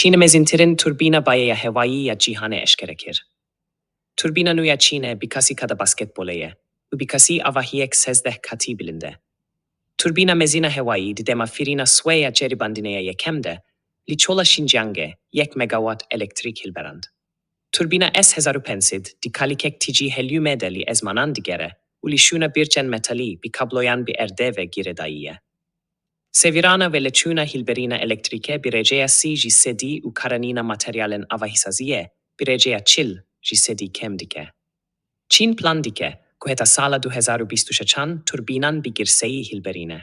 Çînê mezintirîn turbîna bayê hewayî ya cîhanê eşkere kir. Turbîna nû ya Çînê bikasî kada basketbolê ye û bikasî avahiyek 13 hatî bilinde. Turbîna mezîna hewayî di dema firîna swê ya ceribandinê ya yekem de li çola Şincangê 1 megawatt elektrik hilberand. Turbîna S1500 di kalikek ticî helyûmê de li ezmanan digere û li şûna birçên metalî bi kabloyan bi erdê ve girêdayî. Sevirana ve leçûna hilberîna elektrîkê bi rêceya sî jî sedî û karanîna materyalên avahîsaziyê bi rêceya çil jî sedî kêm dike. Çîn plan dike ku heta sala 2026 turbînan bi girseyî hilberîne.